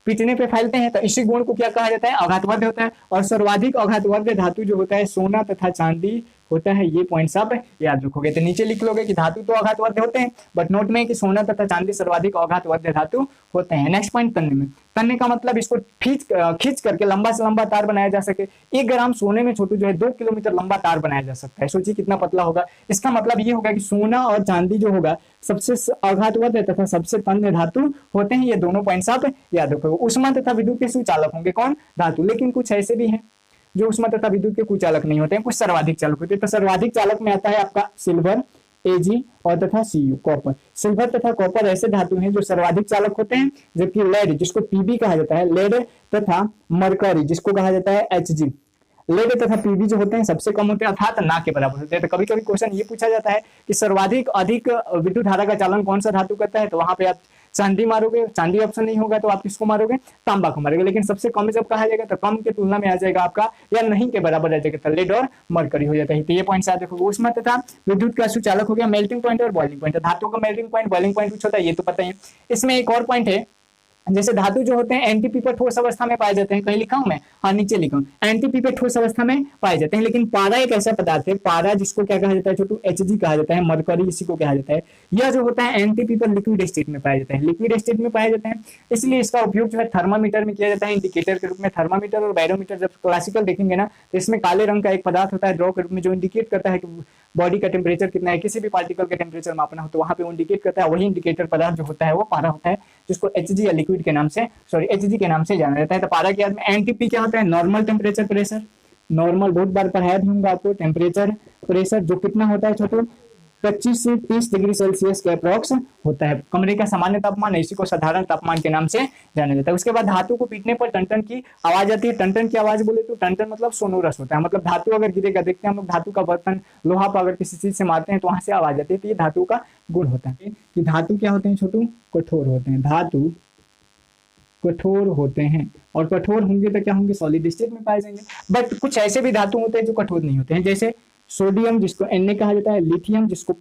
पीटने पे फैलते हैं। तो इसी गुण को क्या कहा जाता है, अघातवर्ध्य होता है। और सर्वाधिक अघातवर्ध्य धातु जो होता है सोना तथा चांदी होता है, ये पॉइंट्स आप याद रखोगे। तो नीचे लिख लोगे कि धातु तो आघातवर्ध होते हैं, बट नोट में कि सोना तथा चांदी सर्वाधिक आघातवर्ध धातु होते हैं। नेक्स्ट पॉइंट तन्य में, तन्य का मतलब इसको खींच करके लंबा से लंबा तार बनाया जा सके। 1 ग्राम सोने में छोटू जो है 2 किलोमीटर लंबा तार बनाया जा सकता है। सोचिए कितना पतला होगा। इसका मतलब ये होगा कि सोना और चांदी जो होगा सबसे आघातवर्ध तथा सबसे तन्य धातु होते हैं। ये दोनों पॉइंट्स आप याद रखोगे। उष्मा तथा विद्युत के सुचालक होंगे कौन? धातु। लेकिन कुछ ऐसे भी हैं जो उष्मा तथा विद्युत के कुचालक नहीं होते हैं, कुछ सर्वाधिक चालक होते हैं। तो सर्वाधिक चालक में आता है आपका सिल्वर, Ag और तथा Cu कॉपर। सिल्वर तथा कॉपर ऐसे धातु हैं जो सर्वाधिक चालक होते हैं, जबकि लेड जिसको Pb कहा जाता है, लेड तथा मरकरी जिसको कहा जाता है Hg, लेड तथा पीबी जो होते हैं सबसे कम होते हैं, अर्थात ना के बराबर होते हैं। तो कभी कभी क्वेश्चन ये पूछा जाता है कि सर्वाधिक अधिक विद्युत धारा का चालन कौन सा धातु करता है, तो वहां पे आप चांदी मारोगे, चांदी ऑप्शन नहीं होगा तो आप किसको मारोगे? तांबा को मारोगे। लेकिन सबसे कम जब कहा जाएगा तो कम के तुलना में आ जाएगा आपका या नहीं के बराबर आ जाएगा, तो लेड और मरकरी हो जाता है। तो ये पॉइंट याद रखोगे। उष्मा तथा विद्युत का सुचालक हो गया मेल्टिंग पॉइंट और बॉइलिंग पॉइंट। धातु का मेल्टिंग पॉइंट बॉइलिंग पॉइंट कुछ होता है, ये तो पता ही है। इसमें एक और पॉइंट है, जैसे धातु जो होते हैं एंटीपी पर ठोस अवस्था में पाए जाते हैं। कहीं लिखा हूं मैं? हाँ, नीचे लिखा हूं। एंटीपी पर ठोस अवस्था में पाए जाते हैं। लेकिन पारा एक ऐसा पदार्थ है, पारा जिसको क्या कहा जाता है छोटू? Hg कहा जाता है। मरकरी इसी को कहा जाता है। यह जो होता है एंटीपी पर लिक्विड स्टेट में पाया जाता है, लिक्विड स्टेट में पाया जाता है। इसलिए इसका उपयोग जो है थर्मामीटर में किया जाता है, इंडिकेटर के रूप में। थर्मामीटर और बैरोमीटर जब क्लासिकल देखेंगे ना, तो इसमें काले रंग का एक पदार्थ होता है ड्रॉ के रूप में, जो इंडिकेट करता है कि बॉडी का टेम्परेचर कितना है। किसी भी पार्टिकल का टेम्परेचर मापना हो तो वहां पे वो इंडिकेट करता है। वही इंडिकेटर पदार्थ जो होता है वो पारा होता है, जिसको Hg या लिक्विड के नाम से, Hg के नाम से जाना जाता है। तो पारा के याद में एनटीपी क्या होता है? Normal temperature pressure. नॉर्मल बहुत बार पढ़ाया भी होंगे आपको। टेम्परेचर प्रेशर जो कितना होता है छोटू? 25 से 30 डिग्री सेल्सियस के अप्रॉक्स होता है। कमरे का सामान्य तापमान है, इसी को साधारण तापमान के नाम से जाना जाता है। उसके बाद धातु को पीटने पर टन की आवाज आती है। टन की आवाज बोले तो टन मतलब सोनोरस होता है। मतलब धातु अगर गिरेगा, देखते हैं हम लोग धातु का बर्तन, लोहा पर अगर किसी चीज से मारते हैं तो वहां से आवाज आती है। तो ये धातु का गुण होता है कि धातु क्या होते हैं छोटू? कठोर होते हैं। धातु कठोर होते हैं, और कठोर होंगे तो क्या होंगे? सॉलिड स्टेट में पाए जाएंगे। बट कुछ ऐसे भी धातु होते हैं जो कठोर नहीं होते हैं, जैसे सोडियम जिसको Na कहा जाता है, लिथियम जिसको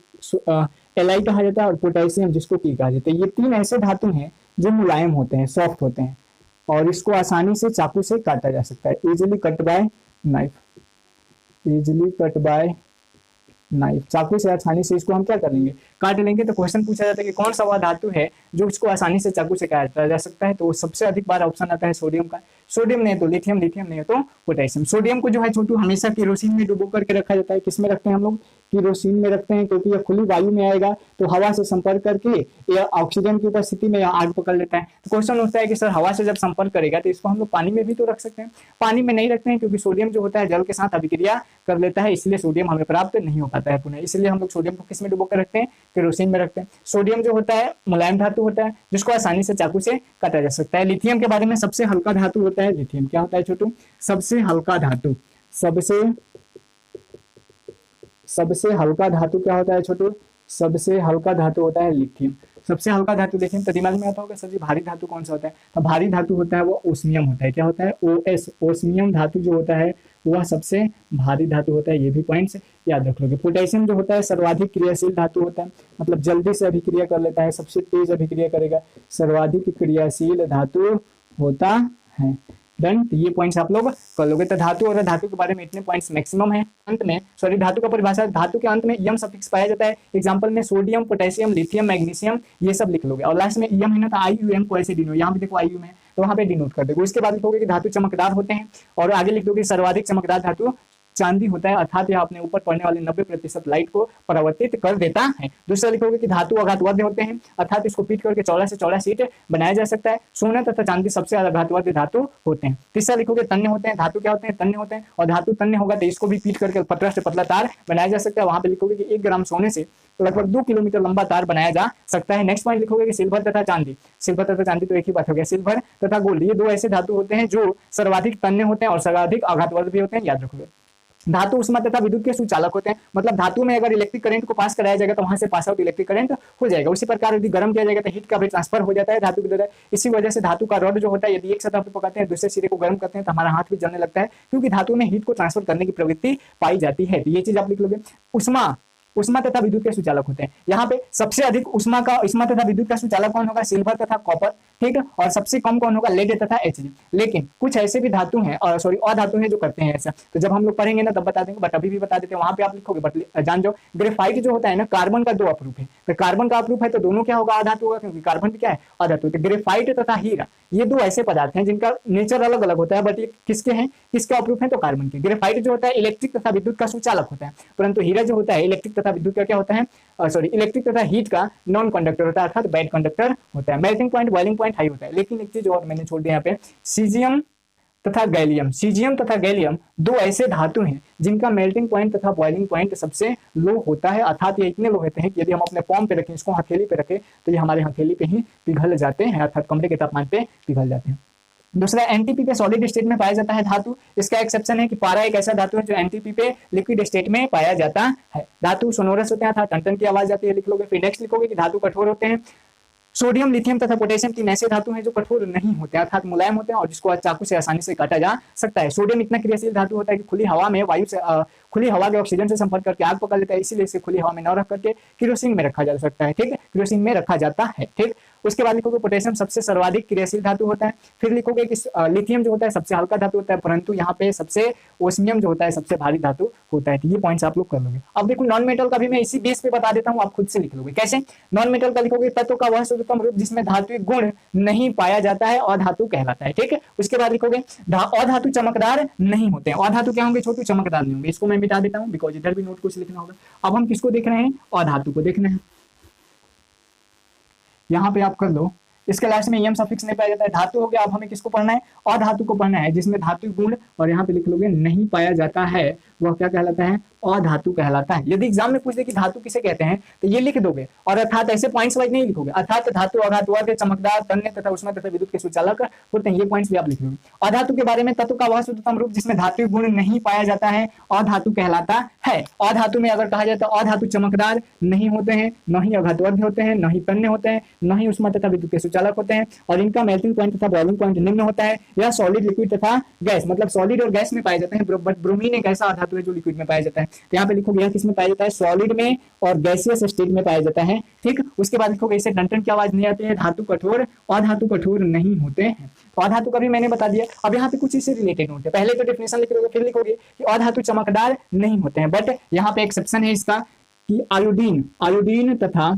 Li कहा जाता है, और पोटेशियम जिसको P कहा जाता है। ये 3 ऐसे धातु हैं जो मुलायम होते हैं, सॉफ्ट होते हैं, और इसको आसानी से चाकू से काटा जा सकता है। Easily cut by knife, easily cut by knife. चाकू से आसानी से इसको हम क्या कर लेंगे? काट लेंगे। तो क्वेश्चन पूछा जाता है कि कौन सा वह धातु है जो इसको आसानी से चाकू से काटा जा सकता है, तो सबसे अधिक बार ऑप्शन आता है सोडियम का। सोडियम नहीं तो लिथियम, लिथियम नहीं तो पोटेशियम। सोडियम को जो है छोटू हमेशा केरोसिन में डुबो करके रखा जाता है। किसमें रखते हैं हम लोग? केरोसिन में रखते हैं, क्योंकि यह खुली वायु में आएगा तो हवा से संपर्क करके यह ऑक्सीजन की उपस्थिति में आग पकड़ लेता है। तो क्वेश्चन होता है कि सर हवा से जब संपर्क करेगा तो इसको हम लोग पानी में भी तो रख सकते हैं। पानी में नहीं रखते हैं, क्योंकि सोडियम जो होता है जल के साथ अभिक्रिया कर लेता है, इसलिए सोडियम हमें प्राप्त नहीं हो पाता है पुनः। इसलिए हम लोग सोडियम को किस में डुबो कर रखते हैं? केरोसिन में रखते हैं। सोडियम जो होता है मुलायम धातु होता है, जिसको आसानी से चाकू से काटा जा सकता है। लिथियम के बारे में, सबसे हल्का धातु होता है लिथियम। क्या होता है छोटू? सबसे हल्का धातु। सबसे हल्का धातु क्या होता है छोटू? सबसे हल्का धातु होता है लिथियम। सबसे हल्का धातु लिथियम। तो दिमाग में आता होगा सर जी भारी धातु कौन सा होता है? तो भारी धातु होता है वो ओस्मियम होता है। क्या होता है? OS, ओस्मियम धातु जो होता है वह सबसे भारी धातु होता है। ये भी पॉइंट्स याद रख लोगे। पोटेशियम जो होता है सर्वाधिक क्रियाशील धातु होता है, मतलब जल्दी से अभिक्रिया कर लेता है, सबसे तेज अभिक्रिया करेगा, सर्वाधिक क्रियाशील धातु होता है। डन। तो ये पॉइंट्स आप लोग कर लोगे। तो धातु और धातु के बारे में इतने पॉइंट्स मैक्सिमम है। अंत में धातु का परिभाषा, धातु के अंत में यम सफिक्स पाया जाता है। एग्जांपल में सोडियम, पोटेशियम, लिथियम, मैग्नीशियम, ये सब लिख लोगे। और लास्ट में यम है ना, तो IUM को ऐसे डिनोट, यहाँ भी देखो IU में, तो वहाँ पे डिनोट कर दोगे। उसके बाद लिखोगे कि धातु चमकदार होते हैं, और आगे लिख दोगे सर्वाधिक चमकदार धातु चांदी होता है, अर्थात यह अपने ऊपर पड़ने वाले 90% लाइट को परावर्तित कर देता है। दूसरा लिखोगे कि धातु आघातवर्ध होते हैं, अर्थात इसको पीट करके चौड़ा से चौड़ा शीट बनाया जा सकता है। सोना तथा चांदी सबसे आघातवर्ध धातु होते हैं। तीसरा लिखोगे तन्य होते हैं। धातु क्या होते हैं? तन्य होते हैं। और धातु तन्य होगा तो इसको भी पीट करके पतला से पतला तार बनाया जा सकता है। वहां पे लिखोगे कि 1 ग्राम सोने से लगभग 2 किलोमीटर लंबा तार बनाया जा सकता है। नेक्स्ट पॉइंट लिखोगे कि सिल्वर तथा चांदी। सिल्वर तथा चांदी तो एक ही बात हो गया। सिल्वर तथा गोल्ड, ये 2 ऐसे धातु होते हैं जो सर्वाधिक तन्य होते हैं और सर्वाधिक आघातवर्ध भी होते हैं, याद रखोगे। धातु उष्मा तथा विद्युत के सुचालक होते हैं, मतलब धातु में अगर इलेक्ट्रिक करंट को पास कराया जाएगा तो वहां से पास आउट इलेक्ट्रिक करंट हो जाएगा। उसी प्रकार यदि गर्म किया जाएगा तो हीट का भी ट्रांसफर हो जाता है धातु के द्वारा। इसी वजह से धातु का रॉड जो होता है, यदि एक सतह पर पकाते हैं दूसरे सिरे को गर्म करते हैं तो हमारा हाथ भी जलने लगता है, क्योंकि धातु में हीट को ट्रांसफर करने की प्रवृत्ति पाई जाती है। तो ये चीज आप लिख लोगे। उष्मा उष्मा तथा विद्युत के सुचालक होते हैं। यहाँ पे सबसे अधिक उष्मा तथा विद्युत का सुचालक कौन होगा? सिल्वर तथा कॉपर, ठीक है। और सबसे कम कौन होगा? लेड तथा Hg। लेकिन कुछ ऐसे भी धातु हैं और सॉरी अधातु हैं जो करते हैं ऐसा, तो जब हम लोग पढ़ेंगे ना तब बता देंगे, बट अभी भी बता देते हैं। वहां पे आप लिखोगे बट जान जाओ, ग्रेफाइट जो होता है ना, कार्बन का 2 अप्रूप है, तो कार्बन का अप्रूप है तो दोनों क्या होगा? अधातु होगा, क्योंकि कार्बन भी क्या है? अधातु। तो ग्रेफाइट तथा हीरा ये 2 ऐसे पदार्थ हैं जिनका नेचर अलग अलग होता है, बट ये किसके हैं? किसके अप्रूप है? तो कार्बन के। ग्रेफाइट जो होता है इलेक्ट्रिक तथा विद्युत का सुचालक होता है, परंतु हीरा जो होता है इलेक्ट्रिक तथा विद्युत का क्या होता है? सॉरी, इलेक्ट्रिक तथा हीट का नॉन कंडक्टर होता है, अर्थात बैड कंडक्टर होता है। Melting point, boiling point high होता है। लेकिन एक चीज और मैंने छोड़ दिया यहाँ पे, सीजियम तथा गैलियम 2 ऐसे धातु हैं जिनका मेल्टिंग पॉइंट तथा बॉइलिंग पॉइंट सबसे लो होता है, अर्थात ये इतने लो होते हैं कि यदि हम अपने पॉम पे रखें, इसको हथेली पे रखें, तो ये हमारे हथेली पे ही पिघल जाते हैं, अर्थात कमरे के तापमान पे पिघल जाते हैं। दूसरा, एनटीपी पे सॉलिड स्टेट में पाया जाता है धातु। इसका एक्सेप्शन है कि पारा एक ऐसा धातु है जो एनटीपी पे लिक्विड स्टेट में पाया जाता है। धातु सोनोरस होते हैं, अर्थात टन की आवाज आती है, लिख लोगे। फिर नेक्स्ट लिखोगे कि धातु कठोर होते हैं। सोडियम, लिथियम तथा पोटेशियम 3 ऐसे धातु हैं जो कठोर नहीं होते, अर्थात मुलायम होते हैं और जिसको चाकू से आसानी से काटा जा सकता है। सोडियम इतना क्रियाशील धातु होता है कि खुली हवा में खुली हवा के ऑक्सीजन से संपर्क करके आग पकड़ लेता है, इसीलिए इसे खुली हवा में न रख करके केरोसिन में रखा जा सकता है, ठीक है, केरोसिन में रखा जाता है, ठीक। उसके बाद लिखोगे पोटेशियम सबसे सर्वाधिक क्रियाशील धातु होता है। फिर लिखोगे कि लिथियम जो होता है सबसे हल्का धातु होता है, परंतु यहाँ पे सबसे ओस्मियम जो होता है सबसे भारी धातु होता है। तो ये पॉइंट्स आप लोग कर लोगे। अब देखो नॉन मेटल का भी मैं इसी बेस पे बता देता हूँ, आप खुद से लिख लोगे। कैसे? नॉन मेटल का लिखोगे तत्व का वह शुद्धतम रूप जिसमें धात्विक गुण नहीं पाया जाता है, अधातु कहलाता है, ठीक है। उसके बाद लिखोगे अधातु चमकदार नहीं होते हैं। अधातु क्या होंगे? छोटू, चमकदार नहीं होंगे। इसको मैं मिटा देता हूँ बिकॉज इधर भी नोट कुछ लिखना होगा। अब हम किसको देख रहे हैं? अधातु को देखना है। यहाँ पे आप कर लो, इसके लास्ट में एम सफिक्स नहीं पाया जाता है। धातु हो गया। अब हमें किसको पढ़ना है? अधातु को पढ़ना है, जिसमें धातु गुण और यहाँ पे लिख लोगे नहीं पाया जाता है, वह क्या कहलाता है? अधातु कहलाता है। यदि एग्जाम में पूछ दे कि धातु किसे कहते हैं तो ये लिख दोगे, और अर्थात ऐसे पॉइंट्स वाइज नहीं लिखोगे। अर्थात धातु, अधातु के चमकदार, तन्य तथा उष्मा तथा विद्युत के सुचालक होते हैं, ये पॉइंट्स भी आप लिख लोगे। अधातु के बारे में तत्व का वह शुद्धतम रूप जिसमें धातु गुण नहीं पाया जाता है, अधातु कहलाता है। अधातु में अगर कहा जाए तो अधातु चमकदार नहीं होते हैं, न ही अघातवर्ग होते हैं, न ही तन्य होते हैं, न ही उष्मा तथा विद्युत के सुचालक होते हैं, और इनका मेल्टिंग पॉइंट तथा बॉइलिंग पॉइंट निम्न होता है। यह सॉलिड, लिक्विड तथा गैस, मतलब सॉलिड और गैस में पाए जाते हैं, बट ब्रोमीन एक ऐसा अधातु है जो लिक्विड में पाया जाता है। तो यहाँ पे लिखोगे यह किसमें पाया जाता है? सॉलिड में और गैसियस स्टेट में पाया जाता है, ठीक। उसके बाद लिखोगे इसे टन की आवाज नहीं आती है, धातु कठोर, अधातु कठोर नहीं होते हैं। तो अधातु का भी मैंने बता दिया। अब यहाँ पे कुछ इससे रिलेटेड नोट है। पहले तो डेफिनेशन लिख लोगे, फिर लिखोगे कि अधातु चमकदार नहीं होते हैं, बट यहाँ पे एक्सेप्शन है इसका कि आयोडीन तथा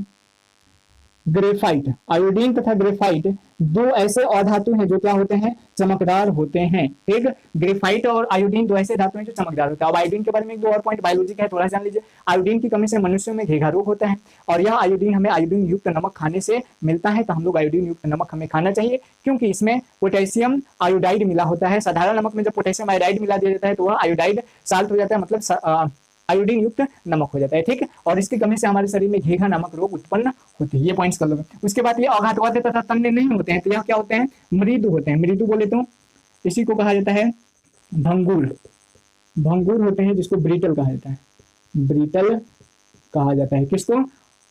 ग्रेफाइट 2 ऐसे अधातु हैं जो क्या होते हैं? चमकदार होते हैं, ठीक। ग्रेफाइट और आयोडीन 2 ऐसे धातु हैं जो चमकदार होते हैं। अब आयोडीन के बारे में 2 और पॉइंट बायोलॉजी का है, थोड़ा जान लीजिए। आयोडीन की कमी से मनुष्यों में घेघा रोग होता है, और यह आयोडीन हमें आयोडीन युक्त नमक खाने से मिलता है। तो हम लोग आयोडीन युक्त नमक हमें खाना चाहिए, क्योंकि इसमें पोटेशियम आयोडाइड मिला होता है। साधारण नमक में जब पोटेशियम आयोडाइड मिला दिया जाता है तो वह आयोडाइड साल्ट हो जाता है, मतलब आयोडीन युक्त नमक हो जाता है, ठीक है। और इसकी कमी से हमारे शरीर में घेघा नामक रोग उत्पन्न होते हैं। ये पॉइंट्स कर लोगे। उसके बाद ये अघातवाद्य तथा तन्य नहीं होते हैं, तो यह क्या होते हैं? मृदु होते हैं। मृदु बोले तो इसी को कहा जाता है भंगुर होते हैं, जिसको ब्रिटल कहा जाता है, ब्रिटल कहा जाता है। किसको?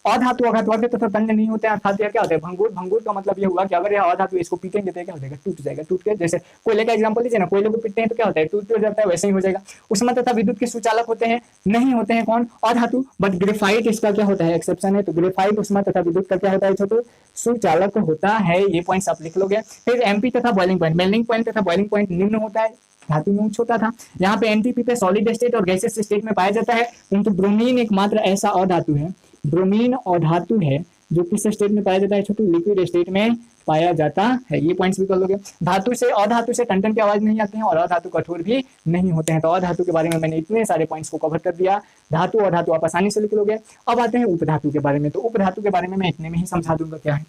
अधातु अघातवाद्य तथा तन्य नहीं होते हैं, अर्थात यह क्या होता है? भंगुर का मतलब यह हुआ कि अगर यह अधातु इसको पीटेंगे तो क्या हो जाएगा? टूट जाएगा। टूट के जैसे कोयले का एग्जांपल लीजिए ना, कोयले को पीटते हैं तो क्या होता है? टूट जाता है, वैसे ही हो जाएगा। उष्मा तथा विद्युत के सुचालक होते हैं, नहीं होते हैं कौन? अधातु। बट ग्रेफाइट इसका क्या होता है? एक्सेप्शन है। तो ग्रेफाइट उष्मा तथा विद्युत का क्या होता है? छोटू, सुचालक होता है। ये पॉइंट्स आप लिख लोगे। फिर एमपी तथा बॉइलिंग पॉइंट, मेल्टिंग पॉइंट तथा बॉइलिंग पॉइंट निम्न होता है, धातु में उच्च होता था। यहाँ पे एनटीपी पे सॉलिड स्टेट और गैसियस स्टेट में पाया जाता है, किंतु ब्रोमीन एकमात्र ऐसा अधातु है, ब्रोमीन अधातु है जो किस स्टेट में पाया जाता है? छोटू, लिक्विड स्टेट में पाया जाता है। ये पॉइंट्स भी कर लोगे। धातु से अधातु से टन की आवाज नहीं आती है, और अधातु कठोर भी नहीं होते हैं। तो अधातु के बारे में मैंने इतने सारे पॉइंट्स को कवर कर दिया। धातु अधातु आप आसानी से लिख लोगे। अब आते हैं उपधातु के बारे में। तो उपधातु के बारे में मैं इतने में ही समझा दूंगा क्या है।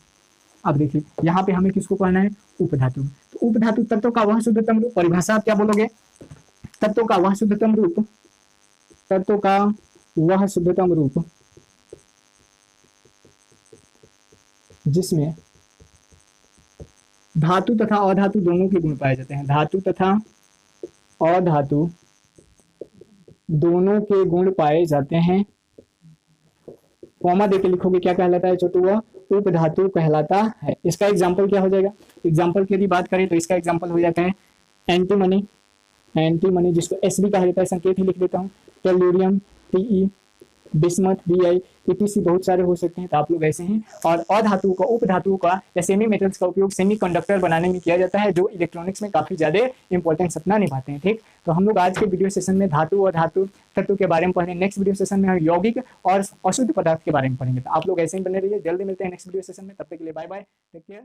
अब देखिए यहाँ पे हमें किसको पढ़ना है? उपधातु। तो उपधातु तत्व का वह शुद्धतम रूप, परिभाषा आप क्या बोलोगे? तत्व का वह शुद्धतम रूप, तत्व का वह शुद्धतम रूप जिसमें धातु तथा अधातु दोनों के गुण पाए जाते हैं। धातु तथा अधातु दोनों के गुण पाए जाते हैं। कॉमा देके लिखोगे, क्या कहलाता है छोटू? वह उपधातु कहलाता है। इसका एग्जाम्पल क्या हो जाएगा? एग्जाम्पल की यदि बात करें तो इसका एग्जाम्पल हो जाता है एंटीमनी, जिसको एस भी कहा जाता है, संकेत ही लिख देता हूँ। Tellurium, Te, bismuth, BI, PTC बहुत सारे हो सकते हैं, तो आप लोग ऐसे हैं। और अधातुओं का, उप धातुओं का या सेमी मेटल्स का उपयोग सेमी कंडक्टर बनाने में किया जाता है, जो इलेक्ट्रॉनिक्स में काफी ज्यादा इंपॉर्टेंस अपना निभाते हैं। ठीक, तो हम लोग आज के वीडियो सेशन में धातु और धातु तत्व के बारे में पढ़ेंगे। नेक्स्ट वीडियो सेशन में हम यौगिक और अशुद्ध पदार्थ के बारे में पढ़ेंगे। तो आप लोग ऐसे ही बने रहिए, जल्दी मिलते हैं नेक्स्ट वीडियो सेशन में। तब तक के लिए बाय बाय, टेक केयर।